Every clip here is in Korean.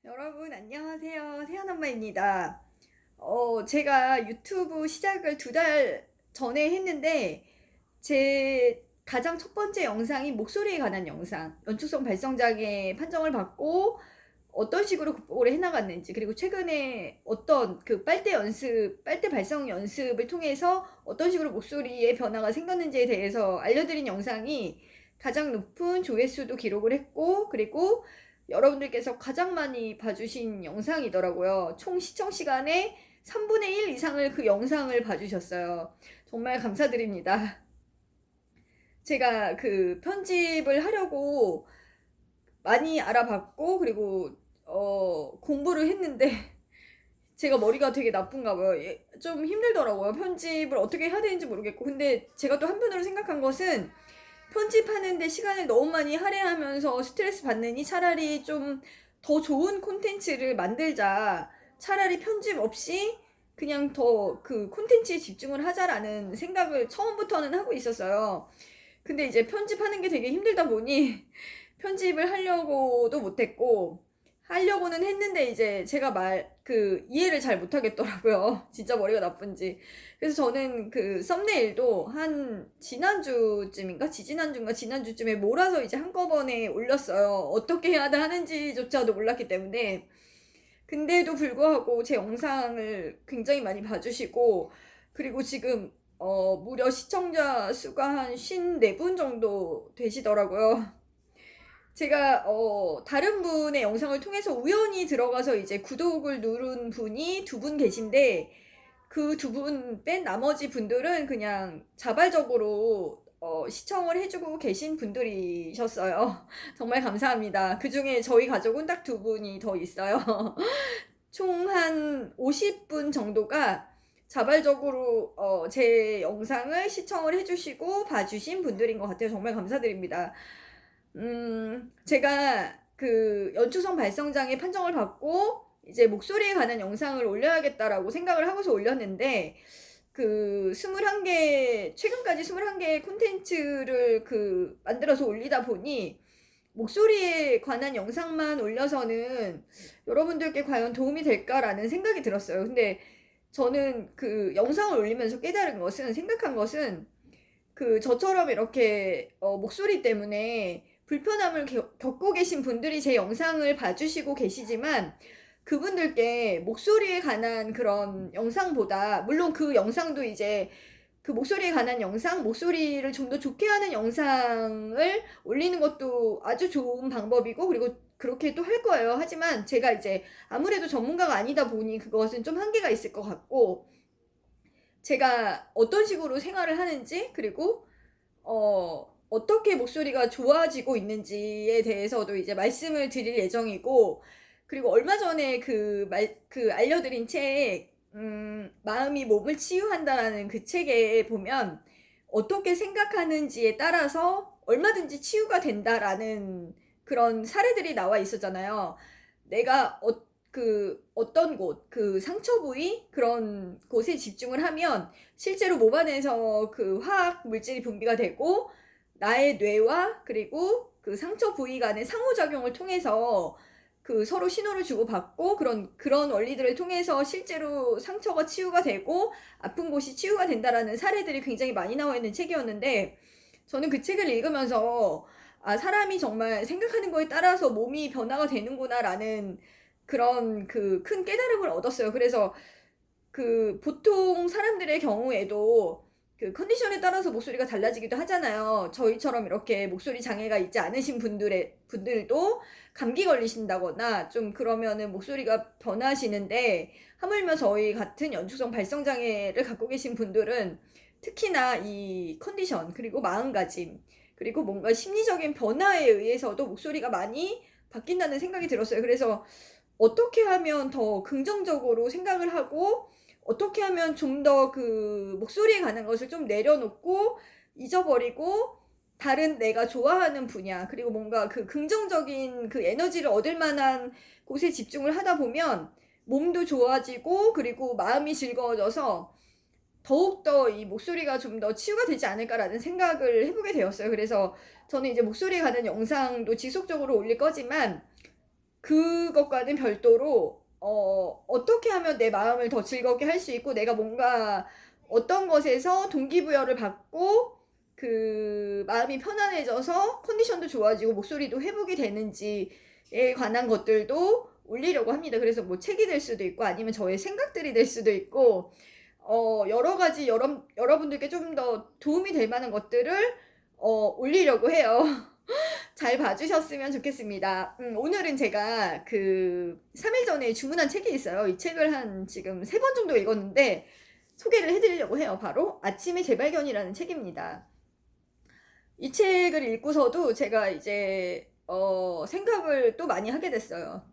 여러분 안녕하세요. 세연엄마입니다. 제가 유튜브 시작을 2달 전에 했는데 제 가장 첫 번째 영상이 목소리에 관한 영상, 연축성 발성장애 판정을 받고 어떤 식으로 극복을 해나갔는지, 그리고 최근에 어떤 그 빨대 발성 연습을 통해서 어떤 식으로 목소리의 변화가 생겼는지에 대해서 알려드린 영상이 가장 높은 조회수도 기록을 했고, 그리고 여러분들께서 가장 많이 봐주신 영상이더라고요. 총 시청 시간의 3분의 1 이상을 그 영상을 봐주셨어요. 정말 감사드립니다. 제가 그 편집을 하려고 많이 알아봤고, 그리고 공부를 했는데 제가 머리가 되게 나쁜가 봐요. 좀 힘들더라고요. 편집을 어떻게 해야 되는지 모르겠고. 근데 제가 또 한편으로 생각한 것은 편집하는데 시간을 너무 많이 할애하면서 스트레스 받느니 차라리 좀 더 좋은 콘텐츠를 만들자. 차라리 편집 없이 그냥 더 그 콘텐츠에 집중을 하자라는 생각을 처음부터는 하고 있었어요. 근데 이제 편집하는 게 되게 힘들다 보니 편집을 하려고도 못했고, 하려고는 했는데 이제 제가 이해를 잘 못하겠더라고요. 진짜 머리가 나쁜지. 그래서 저는 그 썸네일도 한 지난주쯤에 몰아서 이제 한꺼번에 올렸어요. 어떻게 해야 하는지조차도 몰랐기 때문에. 근데도 불구하고 제 영상을 굉장히 많이 봐주시고, 그리고 지금 무려 시청자 수가 한 54분 정도 되시더라고요. 제가 다른 분의 영상을 통해서 우연히 들어가서 이제 구독을 누른 분이 2분 계신데, 그 2분 뺀 나머지 분들은 그냥 자발적으로 시청을 해주고 계신 분들이셨어요. 정말 감사합니다. 그 중에 저희 가족은 딱 2분이 더 있어요. 총 한 50분 정도가 자발적으로 제 영상을 시청을 해주시고 봐주신 분들인 것 같아요. 정말 감사드립니다. 제가 그 연초성 발성장애 판정을 받고 이제 목소리에 관한 영상을 올려야겠다라고 생각을 하고서 올렸는데, 그 21개, 최근까지 21개의 콘텐츠를 만들어서 올리다 보니 목소리에 관한 영상만 올려서는 여러분들께 과연 도움이 될까라는 생각이 들었어요. 근데 저는 그 영상을 올리면서 생각한 것은, 저처럼 이렇게 목소리 때문에 불편함을 겪고 계신 분들이 제 영상을 봐주시고 계시지만, 그분들께 목소리에 관한 그런 영상보다, 물론 그 영상도 이제 그 목소리에 관한 영상, 목소리를 좀 더 좋게 하는 영상을 올리는 것도 아주 좋은 방법이고, 그리고 그렇게 또 할 거예요. 하지만 제가 이제 아무래도 전문가가 아니다 보니 그것은 좀 한계가 있을 것 같고, 제가 어떤 식으로 생활을 하는지, 그리고 어떻게 목소리가 좋아지고 있는지에 대해서도 이제 말씀을 드릴 예정이고, 그리고 얼마 전에 알려드린 책, 마음이 몸을 치유한다라는 그 책에 보면 어떻게 생각하는지에 따라서 얼마든지 치유가 된다라는 그런 사례들이 나와 있었잖아요. 내가 어떤 곳, 그 상처 부위, 그런 곳에 집중을 하면 실제로 몸 안에서 그 화학 물질이 분비가 되고, 나의 뇌와 그리고 그 상처 부위 간의 상호작용을 통해서 서로 신호를 주고받고, 그런 원리들을 통해서 실제로 상처가 치유가 되고 아픈 곳이 치유가 된다라는 사례들이 굉장히 많이 나와 있는 책이었는데, 저는 그 책을 읽으면서 사람이 정말 생각하는 거에 따라서 몸이 변화가 되는구나라는 그런 큰 깨달음을 얻었어요. 그래서 보통 사람들의 경우에도 컨디션에 따라서 목소리가 달라지기도 하잖아요. 저희처럼 이렇게 목소리 장애가 있지 않으신 분들도 감기 걸리신다거나 좀 그러면은 목소리가 변하시는데, 하물며 저희 같은 연축성 발성 장애를 갖고 계신 분들은 특히나 이 컨디션, 그리고 마음가짐, 그리고 뭔가 심리적인 변화에 의해서도 목소리가 많이 바뀐다는 생각이 들었어요. 그래서 어떻게 하면 더 긍정적으로 생각을 하고, 어떻게 하면 좀 더 목소리에 관한 것을 좀 내려놓고 잊어버리고 다른 내가 좋아하는 분야, 그리고 뭔가 긍정적인 에너지를 얻을 만한 곳에 집중을 하다 보면 몸도 좋아지고, 그리고 마음이 즐거워져서 더욱더 이 목소리가 좀 더 치유가 되지 않을까라는 생각을 해보게 되었어요. 그래서 저는 이제 목소리에 관한 영상도 지속적으로 올릴 거지만, 그것과는 별도로 어떻게 하면 내 마음을 더 즐겁게 할 수 있고 내가 뭔가 어떤 것에서 동기부여를 받고 그 마음이 편안해져서 컨디션도 좋아지고 목소리도 회복이 되는지에 관한 것들도 올리려고 합니다. 그래서 뭐 책이 될 수도 있고 아니면 저의 생각들이 될 수도 있고 여러 가지 여러분들께 좀 더 도움이 될 만한 것들을 올리려고 해요. 잘 봐주셨으면 좋겠습니다. 오늘은 제가 그 3일 전에 주문한 책이 있어요. 이 책을 한 지금 3번 정도 읽었는데 소개를 해드리려고 해요. 바로 아침의 재발견이라는 책입니다. 이 책을 읽고서도 제가 이제 생각을 또 많이 하게 됐어요.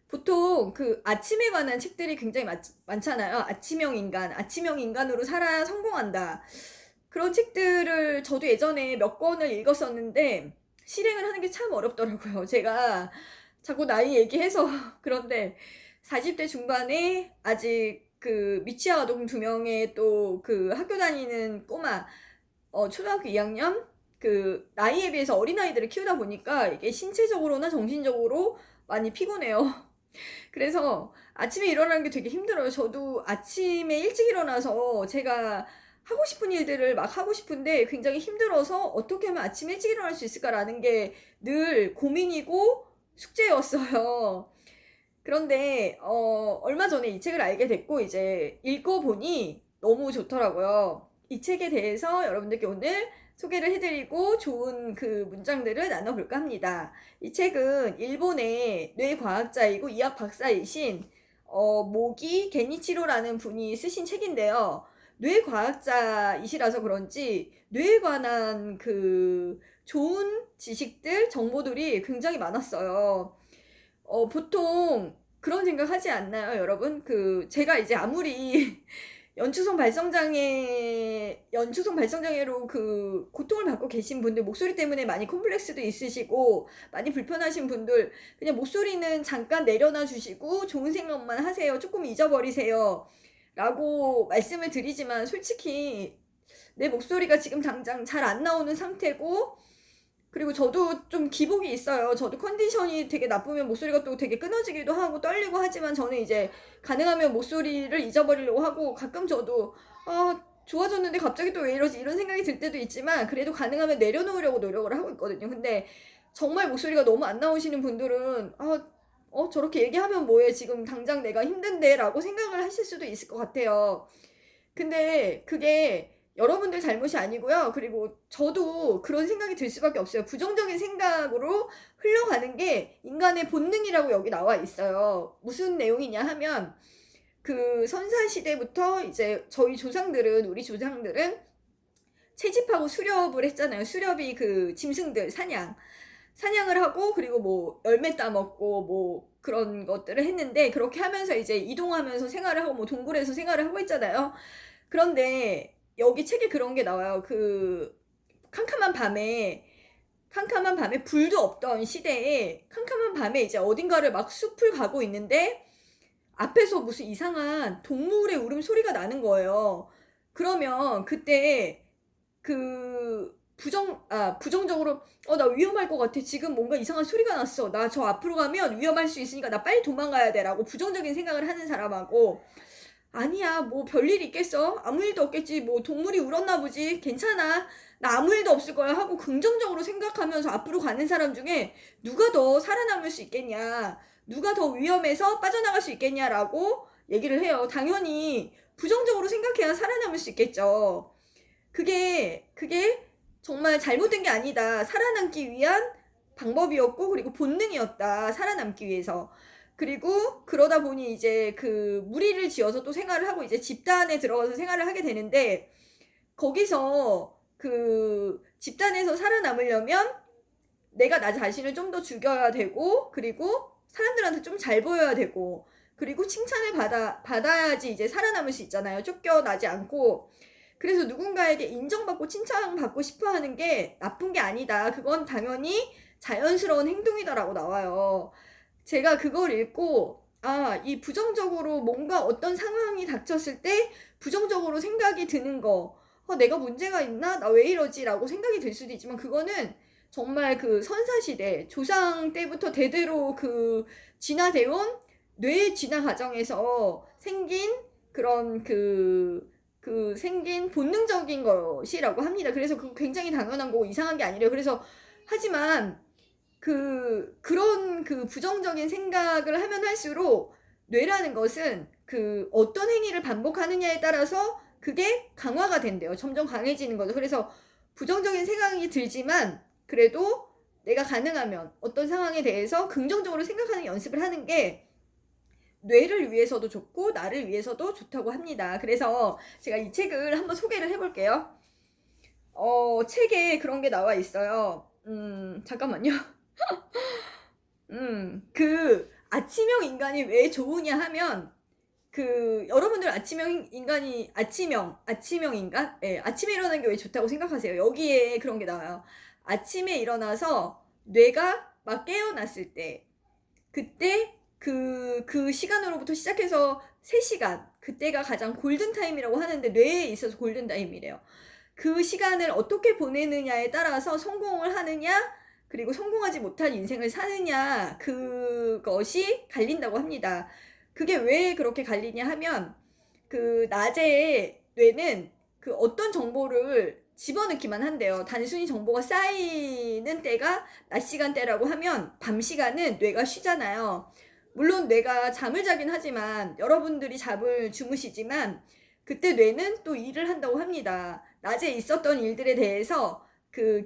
보통 그 아침에 관한 책들이 굉장히 많잖아요. 아침형 인간으로 살아야 성공한다. 그런 책들을 저도 예전에 몇 권을 읽었었는데 실행을 하는 게 참 어렵더라고요. 제가 자꾸 나이 얘기해서 그런데 40대 중반에 아직 그 미취학 아동 2명의 또 그 학교 다니는 꼬마 초등학교 2학년 그 나이에 비해서 어린아이들을 키우다 보니까 이게 신체적으로나 정신적으로 많이 피곤해요. 그래서 아침에 일어나는 게 되게 힘들어요. 저도 아침에 일찍 일어나서 제가 하고 싶은 일들을 막 하고 싶은데 굉장히 힘들어서 어떻게 하면 아침에 일찍 일어날 수 있을까라는 게 늘 고민이고 숙제였어요. 그런데 얼마 전에 이 책을 알게 됐고 이제 읽어보니 너무 좋더라고요. 이 책에 대해서 여러분들께 오늘 소개를 해드리고 좋은 그 문장들을 나눠볼까 합니다. 이 책은 일본의 뇌과학자이고 의학 박사이신 모기 게니치로라는 분이 쓰신 책인데요. 뇌과학자이시라서 그런지 뇌에 관한 그 좋은 지식들, 정보들이 굉장히 많았어요. 보통 그런 생각 하지 않나요, 여러분? 제가 이제 아무리 연추성 발성장애로 그 고통을 받고 계신 분들, 목소리 때문에 많이 콤플렉스도 있으시고, 많이 불편하신 분들, 그냥 목소리는 잠깐 내려놔 주시고, 좋은 생각만 하세요. 조금 잊어버리세요. 라고 말씀을 드리지만, 솔직히 내 목소리가 지금 당장 잘 안 나오는 상태고, 그리고 저도 좀 기복이 있어요. 저도 컨디션이 되게 나쁘면 목소리가 또 되게 끊어지기도 하고 떨리고 하지만 저는 이제 가능하면 목소리를 잊어버리려고 하고 가끔 저도 좋아졌는데 갑자기 또 왜 이러지 이런 생각이 들 때도 있지만 그래도 가능하면 내려놓으려고 노력을 하고 있거든요. 근데 정말 목소리가 너무 안 나오시는 분들은 저렇게 얘기하면 뭐해 지금 당장 내가 힘든데 라고 생각을 하실 수도 있을 것 같아요. 근데 그게 여러분들 잘못이 아니고요. 그리고 저도 그런 생각이 들 수밖에 없어요. 부정적인 생각으로 흘러가는 게 인간의 본능이라고 여기 나와 있어요. 무슨 내용이냐 하면 그 선사시대부터 이제 우리 조상들은 채집하고 수렵을 했잖아요. 수렵이 그 짐승들 사냥을 하고 그리고 뭐 열매 따먹고 뭐 그런 것들을 했는데 그렇게 하면서 이제 이동하면서 생활을 하고 뭐 동굴에서 생활을 하고 있잖아요. 그런데 여기 책에 그런 게 나와요. 그 캄캄한 밤에 불도 없던 시대에 캄캄한 밤에 이제 어딘가를 막 숲을 가고 있는데 앞에서 무슨 이상한 동물의 울음소리가 나는 거예요. 그러면 그때 그 부정적으로 나 위험할 것 같아. 지금 뭔가 이상한 소리가 났어. 나 저 앞으로 가면 위험할 수 있으니까 나 빨리 도망가야 돼. 라고 부정적인 생각을 하는 사람하고 아니야, 뭐 별일 있겠어? 아무 일도 없겠지. 뭐 동물이 울었나 보지. 괜찮아. 나 아무 일도 없을 거야. 하고 긍정적으로 생각하면서 앞으로 가는 사람 중에 누가 더 살아남을 수 있겠냐. 누가 더 위험해서 빠져나갈 수 있겠냐라고 얘기를 해요. 당연히 부정적으로 생각해야 살아남을 수 있겠죠. 그게 정말 잘못된 게 아니다. 살아남기 위한 방법이었고 그리고 본능이었다. 살아남기 위해서. 그리고 그러다 보니 이제 그 무리를 지어서 또 생활을 하고 이제 집단에 들어가서 생활을 하게 되는데 거기서 그 집단에서 살아남으려면 내가 나 자신을 좀 더 죽여야 되고 그리고 사람들한테 좀 잘 보여야 되고 그리고 칭찬을 받아야지 이제 살아남을 수 있잖아요. 쫓겨나지 않고. 그래서 누군가에게 인정받고 칭찬받고 싶어 하는 게 나쁜 게 아니다. 그건 당연히 자연스러운 행동이다라고 나와요. 제가 그걸 읽고 이 부정적으로 뭔가 어떤 상황이 닥쳤을 때 부정적으로 생각이 드는 거 내가 문제가 있나? 나 왜 이러지? 라고 생각이 들 수도 있지만 그거는 정말 그 선사시대, 조상 때부터 대대로 그 진화되어 뇌 진화 과정에서 생긴 그런 생긴 본능적인 것이라고 합니다. 그래서 그 굉장히 당연한 거고 이상한 게 아니래요. 그래서 하지만 그런 부정적인 생각을 하면 할수록 뇌라는 것은 어떤 행위를 반복하느냐에 따라서 그게 강화가 된대요. 점점 강해지는 거죠. 그래서 부정적인 생각이 들지만 그래도 내가 가능하면 어떤 상황에 대해서 긍정적으로 생각하는 연습을 하는 게 뇌를 위해서도 좋고 나를 위해서도 좋다고 합니다. 그래서 제가 이 책을 한번 소개를 해볼게요. 책에 그런 게 나와 있어요. 잠깐만요. 아침형 인간이 왜 좋으냐 하면 여러분들 아침형 인간? 네, 아침에 일어나는 게 왜 좋다고 생각하세요? 여기에 그런 게 나와요. 아침에 일어나서 뇌가 막 깨어났을 때, 그때 그 시간으로부터 시작해서 3시간, 그때가 가장 골든타임이라고 하는데 뇌에 있어서 골든타임이래요. 그 시간을 어떻게 보내느냐에 따라서 성공을 하느냐, 그리고 성공하지 못한 인생을 사느냐, 그것이 갈린다고 합니다. 그게 왜 그렇게 갈리냐 하면 낮에 뇌는 어떤 정보를 집어넣기만 한대요. 단순히 정보가 쌓이는 때가 낮 시간대라고 하면 밤 시간은 뇌가 쉬잖아요. 물론 뇌가 잠을 자긴 하지만 여러분들이 잠을 주무시지만 그때 뇌는 또 일을 한다고 합니다. 낮에 있었던 일들에 대해서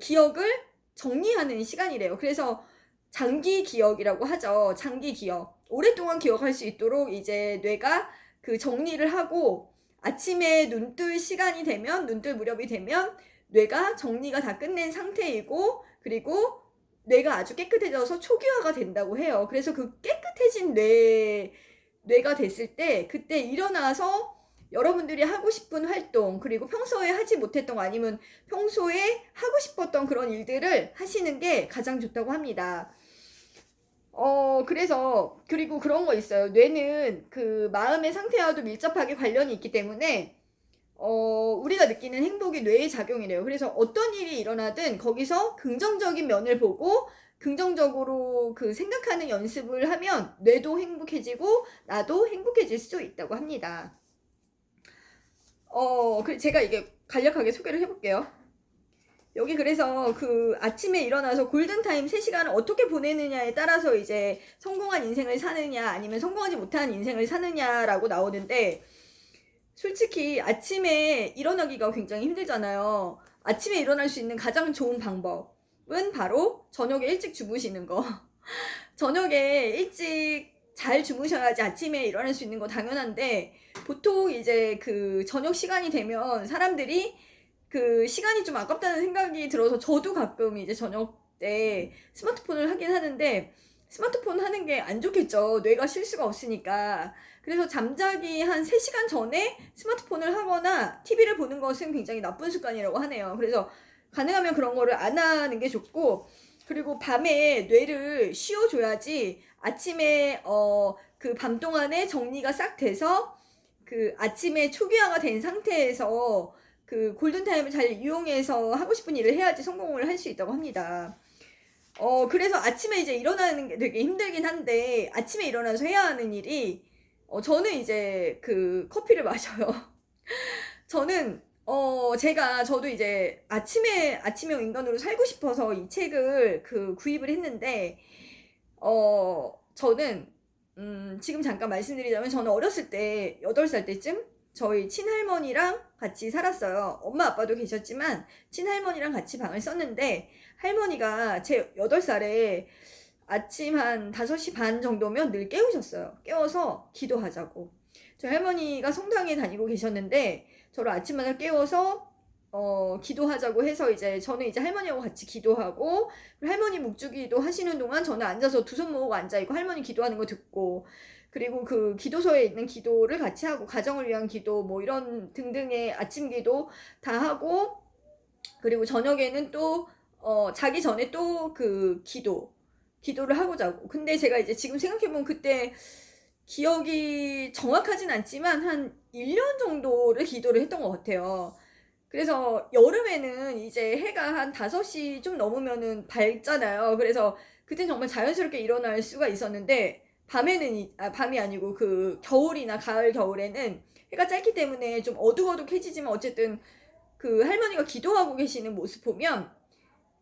기억을 정리하는 시간이래요. 그래서 장기 기억이라고 하죠. 장기 기억. 오랫동안 기억할 수 있도록 이제 뇌가 정리를 하고 아침에 눈뜰 시간이 되면, 눈뜰 무렵이 되면 뇌가 정리가 다 끝낸 상태이고, 그리고 뇌가 아주 깨끗해져서 초기화가 된다고 해요. 그래서 깨끗해진 뇌가 됐을 때 그때 일어나서 여러분들이 하고 싶은 활동, 그리고 평소에 하지 못했던 거 아니면 평소에 하고 싶었던 그런 일들을 하시는 게 가장 좋다고 합니다. 그래서 그리고 그런 거 있어요. 뇌는 마음의 상태와도 밀접하게 관련이 있기 때문에 우리가 느끼는 행복이 뇌의 작용이래요. 그래서 어떤 일이 일어나든 거기서 긍정적인 면을 보고 긍정적으로 생각하는 연습을 하면 뇌도 행복해지고 나도 행복해질 수 있다고 합니다. 제가 이게 간략하게 소개를 해볼게요. 여기 그래서 아침에 일어나서 골든타임 3시간을 어떻게 보내느냐에 따라서 이제 성공한 인생을 사느냐 아니면 성공하지 못한 인생을 사느냐라고 나오는데, 솔직히 아침에 일어나기가 굉장히 힘들잖아요. 아침에 일어날 수 있는 가장 좋은 방법은 바로 저녁에 일찍 주무시는 거. 저녁에 일찍 잘 주무셔야지 아침에 일어날 수 있는 거 당연한데, 보통 이제 저녁 시간이 되면 사람들이 시간이 좀 아깝다는 생각이 들어서 저도 가끔 이제 저녁 때 스마트폰을 하긴 하는데, 스마트폰 하는 게 안 좋겠죠. 뇌가 쉴 수가 없으니까. 그래서 잠자기 한 3시간 전에 스마트폰을 하거나 TV를 보는 것은 굉장히 나쁜 습관이라고 하네요. 그래서 가능하면 그런 거를 안 하는 게 좋고, 그리고 밤에 뇌를 쉬어줘야지 아침에 밤 동안에 정리가 싹 돼서 아침에 초기화가 된 상태에서 골든타임을 잘 이용해서 하고 싶은 일을 해야지 성공을 할 수 있다고 합니다. 그래서 아침에 이제 일어나는 게 되게 힘들긴 한데, 아침에 일어나서 해야 하는 일이, 저는 이제 커피를 마셔요. 저는, 저도 이제 아침형 인간으로 살고 싶어서 이 책을 구입을 했는데, 저는, 지금 잠깐 말씀드리자면 저는 어렸을 때, 8살 때쯤, 저희 친할머니랑 같이 살았어요. 엄마 아빠도 계셨지만 친할머니랑 같이 방을 썼는데, 할머니가 제 8살에 아침 한 5시 반 정도면 늘 깨우셨어요. 깨워서 기도하자고. 저희 할머니가 성당에 다니고 계셨는데 저를 아침마다 깨워서 기도하자고 해서 이제 저는 이제 할머니하고 같이 기도하고, 할머니 묵주기도 하시는 동안 저는 앉아서 두 손 모으고 앉아있고 할머니 기도하는 거 듣고, 그리고 기도서에 있는 기도를 같이 하고, 가정을 위한 기도 뭐 이런 등등의 아침 기도 다 하고, 그리고 저녁에는 또 자기 전에 또 기도를 하고 자고. 근데 제가 이제 지금 생각해보면 그때 기억이 정확하진 않지만 한 1년 정도를 기도를 했던 것 같아요. 그래서 여름에는 이제 해가 한 5시 좀 넘으면은 밝잖아요. 그래서 그땐 정말 자연스럽게 일어날 수가 있었는데 밤이 아니고 그 겨울이나 가을 겨울에는 해가 짧기 때문에 좀 어둑어둑해지지만 어쨌든 그 할머니가 기도하고 계시는 모습 보면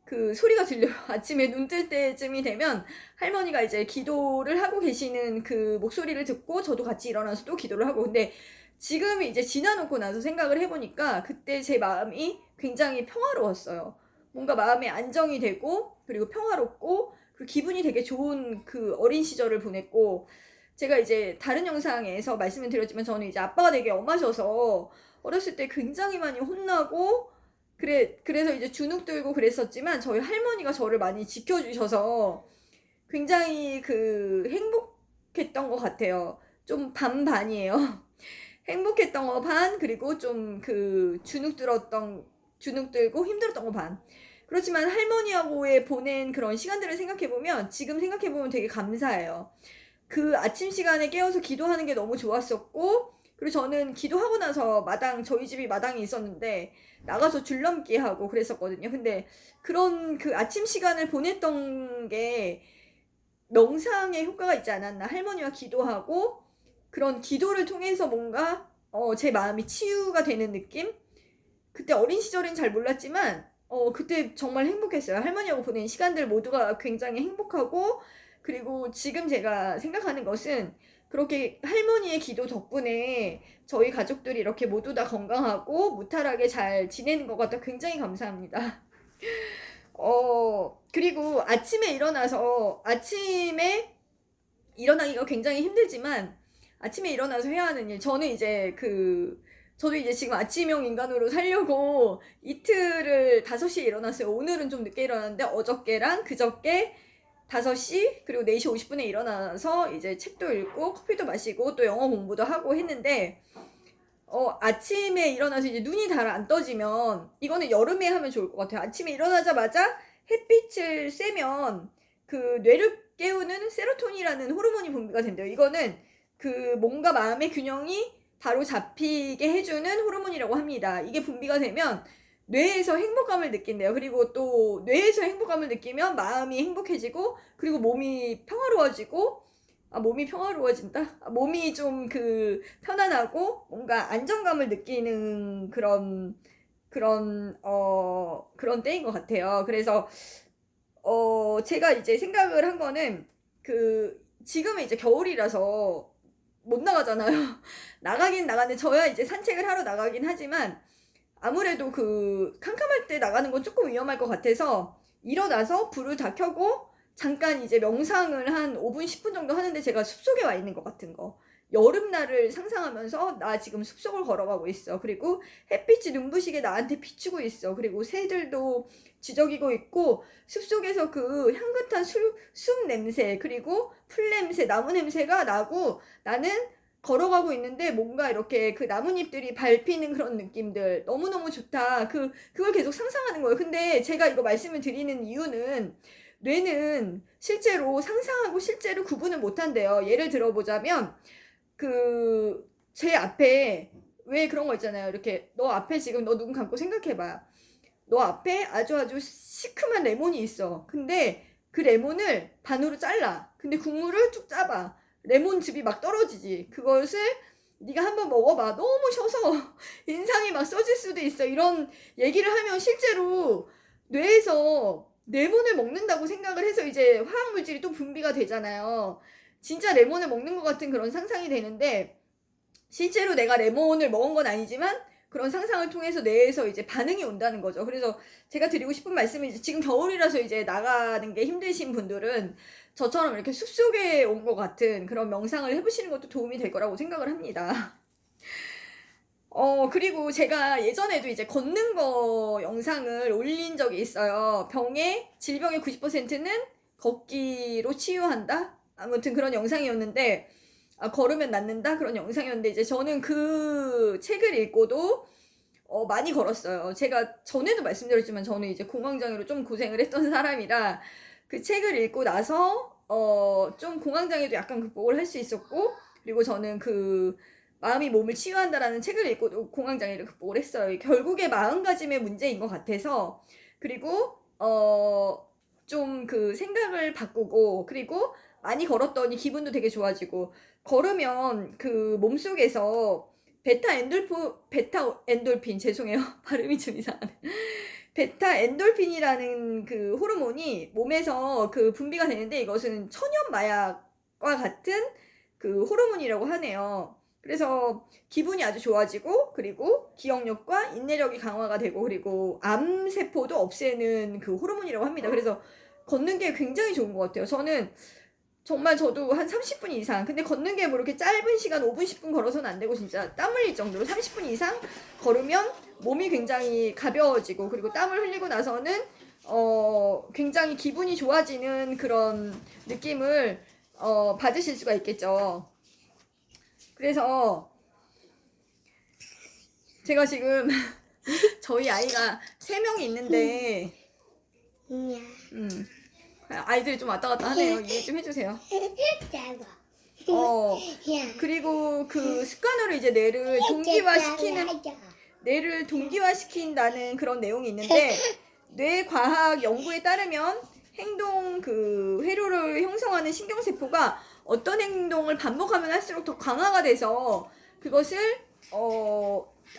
그 소리가 들려요. 아침에 눈 뜰 때쯤이 되면 할머니가 이제 기도를 하고 계시는 그 목소리를 듣고 저도 같이 일어나서 또 기도를 하고. 근데 지금 이제 지나놓고 나서 생각을 해보니까 그때 제 마음이 굉장히 평화로웠어요. 뭔가 마음의 안정이 되고 그리고 평화롭고 그리고 기분이 되게 좋은 그 어린 시절을 보냈고, 제가 이제 다른 영상에서 말씀을 드렸지만 저는 이제 아빠가 되게 엄하셔서 어렸을 때 굉장히 많이 혼나고 그래서 이제 주눅 들고 그랬었지만 저희 할머니가 저를 많이 지켜주셔서 굉장히 그 행복했던 것 같아요. 좀 반반이에요. 행복했던 거 반, 그리고 좀 그 주눅 들고 힘들었던 거 반. 그렇지만 할머니하고의 보낸 그런 시간들을 생각해보면, 지금 생각해보면 되게 감사해요. 그 아침 시간에 깨어서 기도하는 게 너무 좋았었고, 그리고 저는 기도하고 나서 저희 집이 마당이 있었는데 나가서 줄넘기 하고 그랬었거든요. 근데 그런 그 아침 시간을 보냈던 게 명상에 효과가 있지 않았나. 할머니와 기도하고 그런 기도를 통해서 뭔가 제 마음이 치유가 되는 느낌? 그때 어린 시절엔 잘 몰랐지만 그때 정말 행복했어요. 할머니하고 보낸 시간들 모두가 굉장히 행복하고, 그리고 지금 제가 생각하는 것은 그렇게 할머니의 기도 덕분에 저희 가족들이 이렇게 모두 다 건강하고 무탈하게 잘 지내는 것 같아 굉장히 감사합니다. 그리고 아침에 일어나기가 굉장히 힘들지만 아침에 일어나서 해야 하는 일, 저도 이제 지금 아침형 인간으로 살려고 이틀을 5시에 일어났어요. 오늘은 좀 늦게 일어났는데 어저께랑 그저께 5시 그리고 4시 50분에 일어나서 이제 책도 읽고 커피도 마시고 또 영어 공부도 하고 했는데, 아침에 일어나서 이제 눈이 잘 안 떠지면, 이거는 여름에 하면 좋을 것 같아요. 아침에 일어나자마자 햇빛을 쐬면 그 뇌를 깨우는 세로토닌이라는 호르몬이 분비가 된대요. 이거는 그 몸과 마음의 균형이 바로 잡히게 해주는 호르몬이라고 합니다. 이게 분비가 되면 뇌에서 행복감을 느낀대요. 그리고 또 뇌에서 행복감을 느끼면 마음이 행복해지고 그리고 몸이 평화로워지고, 몸이 평화로워진다? 몸이 좀 그 편안하고 뭔가 안정감을 느끼는 그런 때인 것 같아요. 그래서 제가 이제 생각을 한 거는, 지금은 이제 겨울이라서 못 나가잖아요. 나가긴 나가는데 저야 이제 산책을 하러 나가긴 하지만 아무래도 그 캄캄할 때 나가는 건 조금 위험할 것 같아서 일어나서 불을 다 켜고 잠깐 이제 명상을 한 5분, 10분 정도 하는데, 제가 숲속에 와 있는 것 같은 거. 여름날을 상상하면서 나 지금 숲속을 걸어가고 있어. 그리고 햇빛이 눈부시게 나한테 비추고 있어. 그리고 새들도 지저귀고 있고 숲속에서 그 향긋한 숲 냄새 그리고 풀 냄새, 나무 냄새가 나고, 나는 걸어가고 있는데 뭔가 이렇게 그 나뭇잎들이 밟히는 그런 느낌들 너무너무 좋다. 그걸 계속 상상하는 거예요. 근데 제가 이거 말씀을 드리는 이유는, 뇌는 실제로 상상하고 실제로 구분을 못한대요. 예를 들어보자면 제 앞에 왜 그런 거 있잖아요. 이렇게 너 앞에 지금 너 눈 감고 생각해봐. 너 앞에 아주 시큼한 레몬이 있어. 근데 그 레몬을 반으로 잘라. 근데 국물을 쭉 짜봐. 레몬즙이 막 떨어지지. 그것을 네가 한번 먹어봐. 너무 셔서 인상이 막 써질 수도 있어. 이런 얘기를 하면 실제로 뇌에서 레몬을 먹는다고 생각을 해서 이제 화학물질이 또 분비가 되잖아요. 진짜 레몬을 먹는 것 같은 그런 상상이 되는데, 실제로 내가 레몬을 먹은 건 아니지만 그런 상상을 통해서 뇌에서 이제 반응이 온다는 거죠. 그래서 제가 드리고 싶은 말씀은, 이제 지금 겨울이라서 이제 나가는 게 힘드신 분들은 저처럼 이렇게 숲속에 온 것 같은 그런 명상을 해보시는 것도 도움이 될 거라고 생각을 합니다. 그리고 제가 예전에도 이제 걷는 거 영상을 올린 적이 있어요. 질병의 90%는 걷기로 치유한다? 아무튼 그런 영상이었는데, 걸으면 낫는다? 그런 영상이었는데, 이제 저는 그 책을 읽고도 많이 걸었어요. 제가 전에도 말씀드렸지만 저는 이제 공황장애로 좀 고생을 했던 사람이라 그 책을 읽고 나서 좀 공황장애도 약간 극복을 할 수 있었고, 그리고 저는 마음이 몸을 치유한다라는 책을 읽고 공황장애를 극복을 했어요. 결국에 마음가짐의 문제인 것 같아서. 그리고 좀 그 생각을 바꾸고, 그리고 많이 걸었더니 기분도 되게 좋아지고, 걸으면 그 몸속에서 베타 엔돌핀, 죄송해요. 발음이 좀 이상하네. 베타 엔돌핀이라는 그 호르몬이 몸에서 그 분비가 되는데, 이것은 천연 마약과 같은 그 호르몬이라고 하네요. 그래서 기분이 아주 좋아지고, 그리고 기억력과 인내력이 강화가 되고, 그리고 암세포도 없애는 그 호르몬이라고 합니다. 그래서 걷는 게 굉장히 좋은 것 같아요. 저는 정말 저도 한 30분 이상, 근데 걷는 게 뭐 이렇게 짧은 시간 5분 10분 걸어서는 안 되고 진짜 땀 흘릴 정도로 30분 이상 걸으면 몸이 굉장히 가벼워지고, 그리고 땀을 흘리고 나서는 굉장히 기분이 좋아지는 그런 느낌을 받으실 수가 있겠죠. 그래서 제가 지금 저희 아이가 3명이 있는데 아이들이 좀 왔다 갔다 하네요. 이해 좀 해주세요. 그리고 그 습관으로 이제 뇌를 동기화시킨다는 그런 내용이 있는데, 뇌과학 연구에 따르면 행동 그 회로를 형성하는 신경세포가 어떤 행동을 반복하면 할수록 더 강화가 돼서 그것을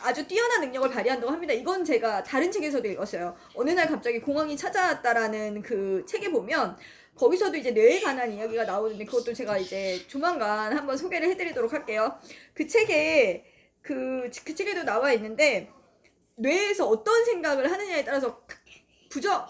아주 뛰어난 능력을 발휘한다고 합니다. 이건 제가 다른 책에서도 읽었어요. 어느 날 갑자기 공황이 찾아왔다라는 그 책에 보면 거기서도 이제 뇌에 관한 이야기가 나오는데, 그것도 제가 이제 조만간 한번 소개를 해드리도록 할게요. 그 책에 그 책에도 나와 있는데, 뇌에서 어떤 생각을 하느냐에 따라서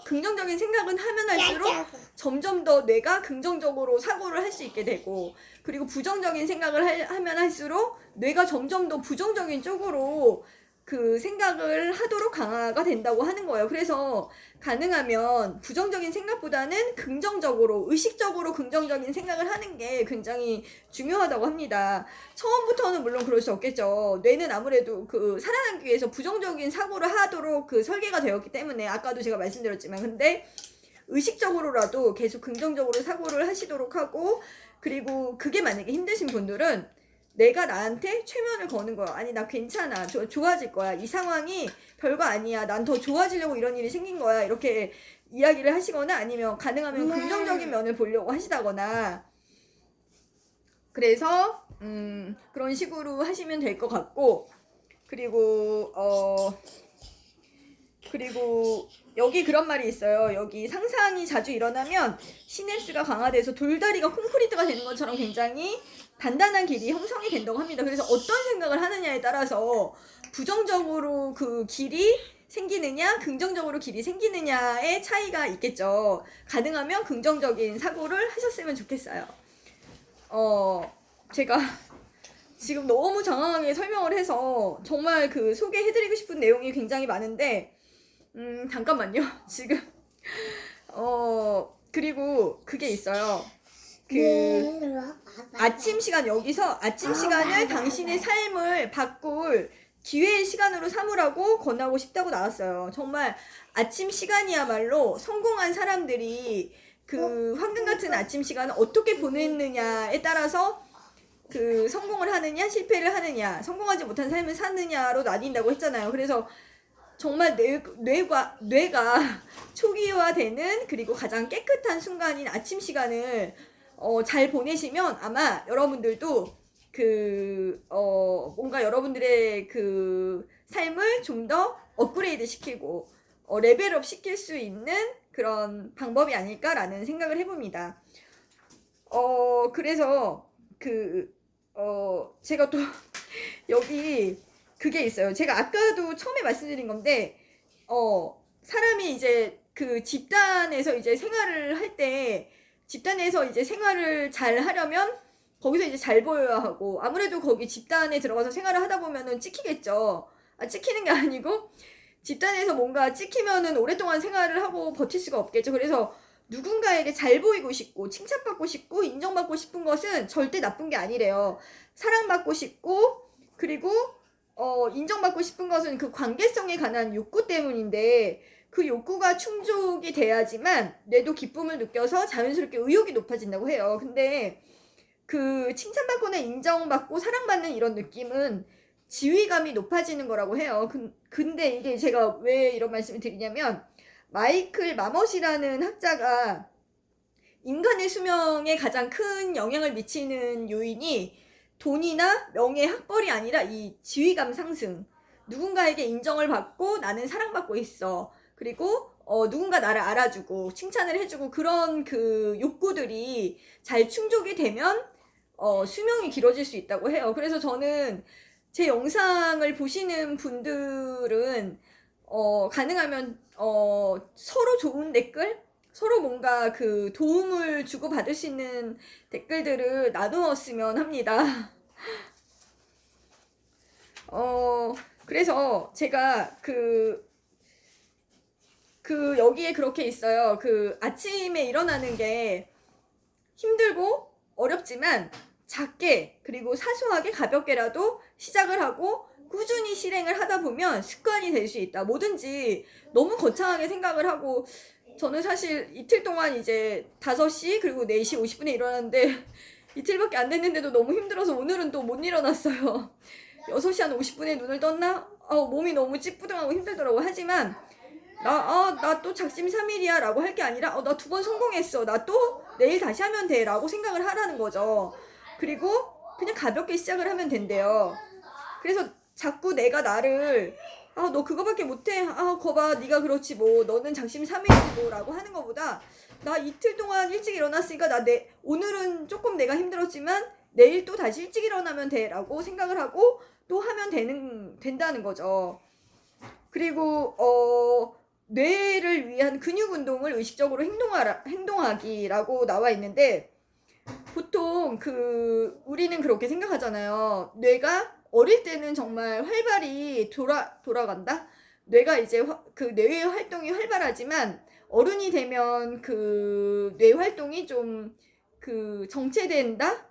긍정적인 생각은 하면 할수록 점점 더 뇌가 긍정적으로 사고를 할 수 있게 되고, 그리고 부정적인 생각을 하면 할수록 뇌가 점점 더 부정적인 쪽으로 그 생각을 하도록 강화가 된다고 하는 거예요. 그래서 가능하면 부정적인 생각보다는 긍정적으로, 의식적으로 긍정적인 생각을 하는 게 굉장히 중요하다고 합니다. 처음부터는 물론 그럴 수 없겠죠. 뇌는 아무래도 그 살아남기 위해서 부정적인 사고를 하도록 그 설계가 되었기 때문에, 아까도 제가 말씀드렸지만, 근데 의식적으로라도 계속 긍정적으로 사고를 하시도록 하고, 그리고 그게 만약에 힘드신 분들은 내가 나한테 최면을 거는 거야. 아니, 나 괜찮아. 좋아질 거야. 이 상황이 별거 아니야. 난 더 좋아지려고 이런 일이 생긴 거야. 이렇게 이야기를 하시거나, 아니면 가능하면 긍정적인 면을 보려고 하시다거나, 그래서 그런 식으로 하시면 될 것 같고, 그리고 여기 그런 말이 있어요. 여기 상상이 자주 일어나면 시냅스가 강화돼서 돌다리가 콘크리트가 되는 것처럼 굉장히 단단한 길이 형성이 된다고 합니다. 그래서 어떤 생각을 하느냐에 따라서 부정적으로 그 길이 생기느냐, 긍정적으로 길이 생기느냐의 차이가 있겠죠. 가능하면 긍정적인 사고를 하셨으면 좋겠어요. 제가 지금 너무 장황하게 설명을 해서 정말 그 소개해드리고 싶은 내용이 굉장히 많은데, 잠깐만요. 지금 그리고 그게 있어요. 아침 시간, 여기서 아침 시간을 당신의 삶을 바꿀 기회의 시간으로 삼으라고 권하고 싶다고 나왔어요. 정말 아침 시간이야말로 성공한 사람들이 그 황금 같은 아침 시간을 어떻게 보냈느냐에 따라서 그 성공을 하느냐 실패를 하느냐, 성공하지 못한 삶을 사느냐로 나뉜다고 했잖아요. 그래서 정말 뇌가 초기화되는, 그리고 가장 깨끗한 순간인 아침 시간을 잘 보내시면 아마 여러분들도 뭔가 여러분들의 그 삶을 좀 더 업그레이드 시키고 레벨업 시킬 수 있는 그런 방법이 아닐까라는 생각을 해봅니다. 그래서 제가 또 여기 그게 있어요. 제가 아까도 처음에 말씀드린 건데, 사람이 이제 그 집단에서 이제 생활을 할 때, 집단에서 이제 생활을 잘 하려면 거기서 이제 잘 보여야 하고, 아무래도 거기 집단에 들어가서 생활을 하다 보면은 찍히겠죠. 찍히는 게 아니고, 집단에서 뭔가 찍히면은 오랫동안 생활을 하고 버틸 수가 없겠죠. 그래서 누군가에게 잘 보이고 싶고, 칭찬받고 싶고, 인정받고 싶은 것은 절대 나쁜 게 아니래요. 사랑받고 싶고, 그리고 인정받고 싶은 것은 그 관계성에 관한 욕구 때문인데, 그 욕구가 충족이 돼야지만 뇌도 기쁨을 느껴서 자연스럽게 의욕이 높아진다고 해요. 근데 그 칭찬받거나 인정받고 사랑받는 이런 느낌은 지위감이 높아지는 거라고 해요. 근데 이게 제가 왜 이런 말씀을 드리냐면, 마이클 마멋이라는 학자가 인간의 수명에 가장 큰 영향을 미치는 요인이 돈이나 명예, 학벌이 아니라 이 지위감 상승. 누군가에게 인정을 받고 나는 사랑받고 있어. 그리고 누군가 나를 알아주고 칭찬을 해주고 그런 그 욕구들이 잘 충족이 되면 수명이 길어질 수 있다고 해요. 그래서 저는 제 영상을 보시는 분들은 가능하면 서로 좋은 댓글, 서로 뭔가 그 도움을 주고 받을 수 있는 댓글들을 나누었으면 합니다. 그래서 제가 여기에 그렇게 있어요. 아침에 일어나는 게 힘들고 어렵지만 작게 그리고 사소하게 가볍게라도 시작을 하고 꾸준히 실행을 하다 보면 습관이 될 수 있다. 뭐든지 너무 거창하게 생각을 하고, 저는 사실 이틀 동안 이제 5시 그리고 4시 50분에 일어났는데 이틀밖에 안 됐는데도 너무 힘들어서 오늘은 또 못 일어났어요. 6시 한 50분에 눈을 떴나? 몸이 너무 찌뿌둥하고 힘들더라고. 하지만 나 또 작심삼일이야 라고 할 게 아니라 나 2번 성공했어, 나 또 내일 다시 하면 돼 라고 생각을 하라는 거죠. 그리고 그냥 가볍게 시작을 하면 된대요. 그래서 자꾸 내가 나를 너 그거밖에 못해, 거봐 네가 그렇지 뭐, 너는 작심삼일이지 뭐 라고 하는 것보다, 나 이틀 동안 일찍 일어났으니까 오늘은 조금 내가 힘들었지만 내일 또 다시 일찍 일어나면 돼 라고 생각을 하고 또 하면 된다는 거죠. 그리고 뇌를 위한 근육 운동을 의식적으로 행동하기라고 나와 있는데, 보통 우리는 그렇게 생각하잖아요. 뇌가 어릴 때는 정말 활발히 돌아간다? 뇌가 이제 뇌의 활동이 활발하지만 어른이 되면 뇌 활동이 좀 정체된다?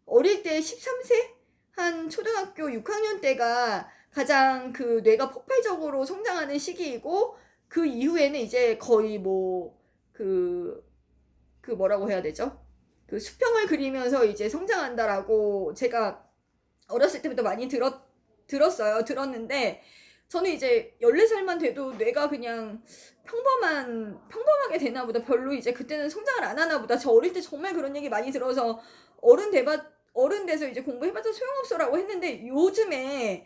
어릴 때 13세? 한 초등학교 6학년 때가 가장 뇌가 폭발적으로 성장하는 시기이고, 그 이후에는 이제 거의 뭐라고 해야 되죠? 수평을 그리면서 이제 성장한다라고 제가 어렸을 때부터 많이 들었는데, 저는 이제 14살만 돼도 뇌가 그냥 평범하게 되나 보다, 별로 이제 그때는 성장을 안 하나 보다. 저 어릴 때 정말 그런 얘기 많이 들어서 어른 돼서 이제 공부해봤자 소용없어라고 했는데, 요즘에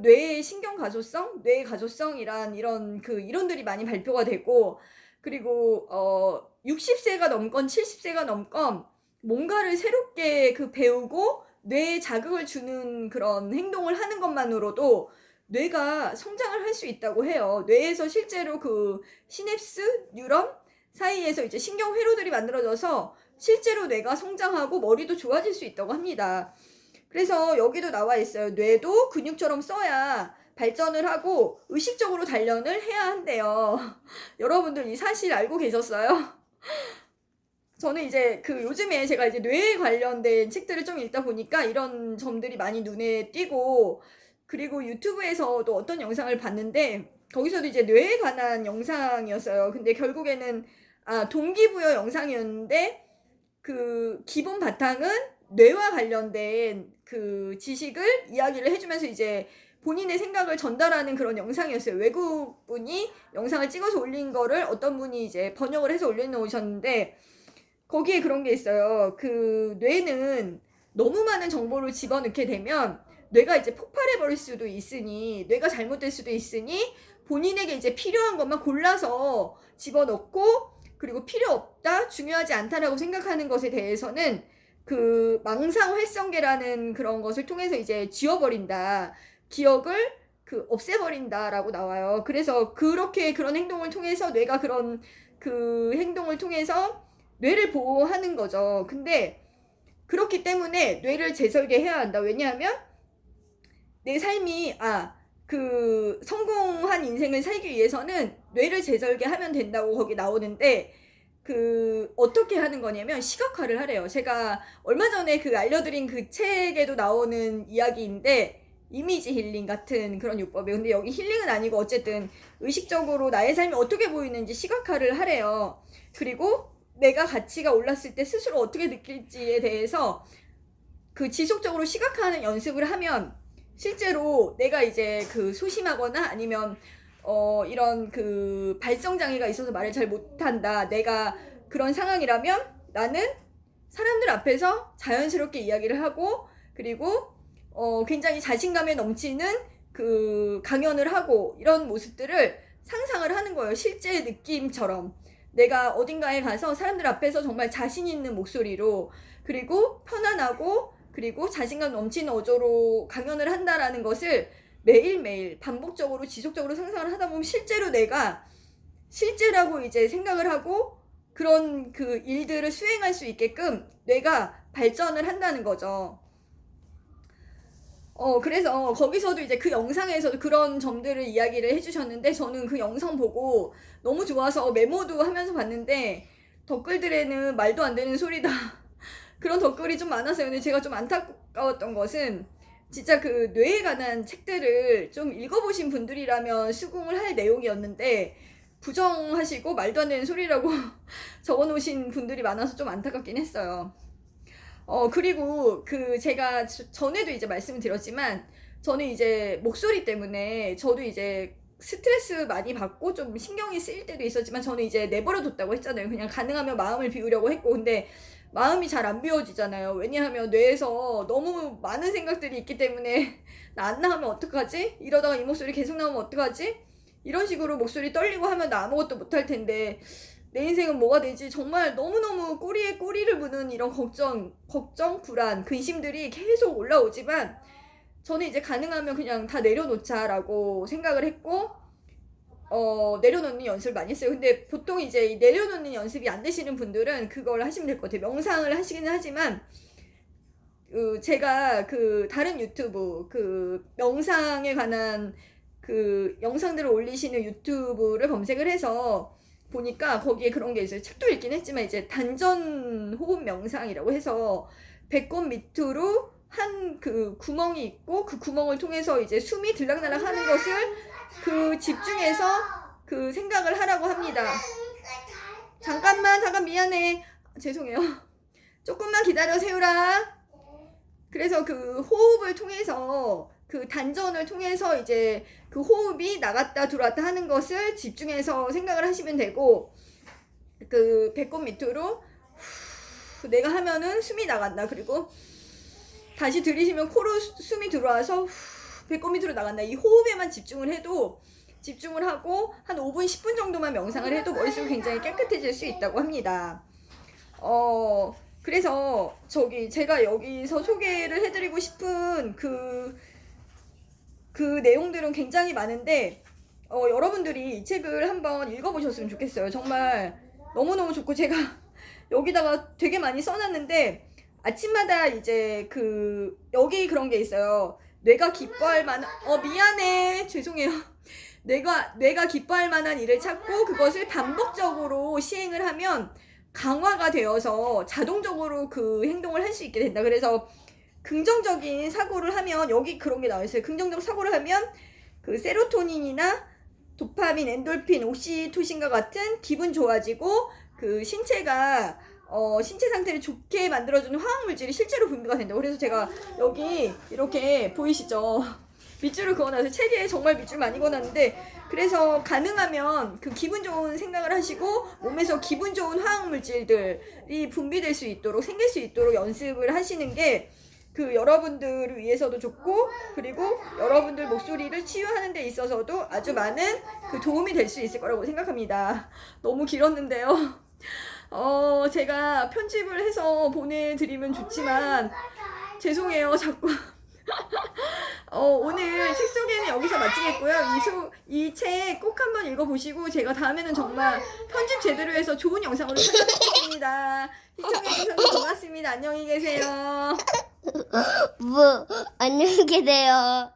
뇌의 신경 가소성, 뇌 가소성이란 이런 이론들이 많이 발표가 되고, 그리고 60세가 넘건 70세가 넘건 뭔가를 새롭게 배우고 뇌에 자극을 주는 그런 행동을 하는 것만으로도 뇌가 성장을 할 수 있다고 해요. 뇌에서 실제로 시냅스, 뉴런 사이에서 이제 신경 회로들이 만들어져서 실제로 뇌가 성장하고 머리도 좋아질 수 있다고 합니다. 그래서 여기도 나와 있어요. 뇌도 근육처럼 써야 발전을 하고 의식적으로 단련을 해야 한대요. 여러분들 이 사실 알고 계셨어요? 저는 이제 요즘에 제가 이제 뇌에 관련된 책들을 좀 읽다 보니까 이런 점들이 많이 눈에 띄고, 그리고 유튜브에서도 어떤 영상을 봤는데 거기서도 이제 뇌에 관한 영상이었어요. 근데 결국에는 동기부여 영상이었는데 기본 바탕은 뇌와 관련된 지식을 이야기를 해주면서 이제 본인의 생각을 전달하는 그런 영상이었어요. 외국 분이 영상을 찍어서 올린 거를 어떤 분이 이제 번역을 해서 올려놓으셨는데, 거기에 그런 게 있어요. 뇌는 너무 많은 정보를 집어넣게 되면 뇌가 이제 폭발해버릴 수도 있으니, 뇌가 잘못될 수도 있으니 본인에게 이제 필요한 것만 골라서 집어넣고, 그리고 필요 없다, 중요하지 않다라고 생각하는 것에 대해서는 망상 활성계라는 그런 것을 통해서 이제 지워버린다. 기억을 없애버린다라고 나와요. 그래서 그런 행동을 통해서 뇌가 그런 행동을 통해서 뇌를 보호하는 거죠. 근데 그렇기 때문에 뇌를 재설계해야 한다. 왜냐하면 내 삶이 성공한 인생을 살기 위해서는 뇌를 재설계하면 된다고 거기 나오는데, 어떻게 하는 거냐면 시각화를 하래요. 제가 얼마 전에 알려드린 책에도 나오는 이야기인데, 이미지 힐링 같은 그런 요법이에요. 근데 여기 힐링은 아니고 어쨌든 의식적으로 나의 삶이 어떻게 보이는지 시각화를 하래요. 그리고 내가 가치가 올랐을 때 스스로 어떻게 느낄지에 대해서 그 지속적으로 시각화하는 연습을 하면 실제로 내가 이제 그 소심하거나 아니면 이런 그 발성 장애가 있어서 말을 잘 못한다, 내가 그런 상황이라면 나는 사람들 앞에서 자연스럽게 이야기를 하고, 그리고 굉장히 자신감에 넘치는 그 강연을 하고, 이런 모습들을 상상을 하는 거예요. 실제 느낌처럼 내가 어딘가에 가서 사람들 앞에서 정말 자신 있는 목소리로, 그리고 편안하고, 그리고 자신감 넘치는 어조로 강연을 한다라는 것을 매일매일 반복적으로 지속적으로 상상을 하다 보면 실제로 내가 실제라고 이제 생각을 하고 그런 그 일들을 수행할 수 있게끔 뇌가 발전을 한다는 거죠. 그래서 거기서도 이제 그 영상에서도 그런 점들을 이야기를 해주셨는데, 저는 그 영상 보고 너무 좋아서 메모도 하면서 봤는데 댓글들에는 말도 안 되는 소리다 그런 댓글이 좀 많았어요. 근데 제가 좀 안타까웠던 것은 진짜 그 뇌에 관한 책들을 좀 읽어보신 분들이라면 수긍을 할 내용이었는데 부정하시고 말도 안 되는 소리라고 적어놓으신 분들이 많아서 좀 안타깝긴 했어요. 그리고 그 제가 전에도 이제 말씀을 드렸지만 저는 이제 목소리 때문에 저도 이제 스트레스 많이 받고 좀 신경이 쓰일 때도 있었지만 저는 이제 내버려 뒀다고 했잖아요. 그냥 가능하면 마음을 비우려고 했고, 근데 마음이 잘 안 비워지잖아요. 왜냐하면 뇌에서 너무 많은 생각들이 있기 때문에 나 안 나오면 어떡하지? 이러다가 이 목소리 계속 나오면 어떡하지? 이런 식으로 목소리 떨리고 하면 나 아무것도 못할 텐데 내 인생은 뭐가 되지? 정말 너무너무 꼬리에 꼬리를 무는 이런 걱정, 불안, 근심들이 계속 올라오지만 저는 이제 가능하면 그냥 다 내려놓자라고 생각을 했고, 내려놓는 연습을 많이 했어요. 근데 보통 이제 내려놓는 연습이 안 되시는 분들은 그걸 하시면 될 것 같아요. 명상을 하시기는 하지만, 제가 그 다른 유튜브, 그 명상에 관한 그 영상들을 올리시는 유튜브를 검색을 해서 보니까 거기에 그런 게 있어요. 책도 읽긴 했지만 이제 단전 호흡 명상이라고 해서 배꼽 밑으로 한 그 구멍이 있고 그 구멍을 통해서 이제 숨이 들락날락 하는 것을 그 집중해서 그 생각을 하라고 합니다. 잠깐 미안해. 죄송해요. 조금만 기다려 세우라. 그래서 그 호흡을 통해서 그 단전을 통해서 이제 그 호흡이 나갔다 들어왔다 하는 것을 집중해서 생각을 하시면 되고, 그 배꼽 밑으로 내가 하면은 숨이 나간다. 그리고 다시 들이쉬면 코로 숨이 들어와서 배꼽 밑으로 나간다. 이 호흡에만 집중을 하고 한 5분 10분 정도만 명상을 해도 머릿속이 굉장히 깨끗해질 수 있다고 합니다. 그래서 제가 여기서 소개를 해드리고 싶은 그 내용들은 굉장히 많은데 여러분들이 이 책을 한번 읽어보셨으면 좋겠어요. 정말 너무너무 좋고, 제가 여기다가 되게 많이 써놨는데 아침마다 이제 여기 그런 게 있어요. 뇌가 기뻐할 만한, 미안해. 죄송해요. 뇌가 기뻐할 만한 일을 찾고 그것을 반복적으로 시행을 하면 강화가 되어서 자동적으로 그 행동을 할 수 있게 된다. 그래서 긍정적인 사고를 하면, 여기 그런 게 나와 있어요. 긍정적 사고를 하면 그 세로토닌이나 도파민, 엔돌핀, 옥시토신과 같은 기분 좋아지고 그 신체가 신체 상태를 좋게 만들어주는 화학물질이 실제로 분비가 된다고. 그래서 제가 여기 이렇게 보이시죠? 밑줄을 그어놨어요. 책에 정말 밑줄 많이 그어놨는데, 그래서 가능하면 그 기분 좋은 생각을 하시고 몸에서 기분 좋은 화학물질들이 분비될 수 있도록, 생길 수 있도록 연습을 하시는 게 그 여러분들을 위해서도 좋고, 그리고 여러분들 목소리를 치유하는 데 있어서도 아주 많은 그 도움이 될 수 있을 거라고 생각합니다. 너무 길었는데요. 제가 편집을 해서 보내드리면 좋지만 죄송해요. 자꾸 오늘 책 소개는 여기서 마치겠고요. 이 책 꼭 한번 읽어보시고 제가 다음에는 정말 편집 제대로 해서 좋은 영상으로 찾아뵙겠습니다. 시청해주셔서 고맙습니다. 안녕히 계세요. 안녕히 계세요.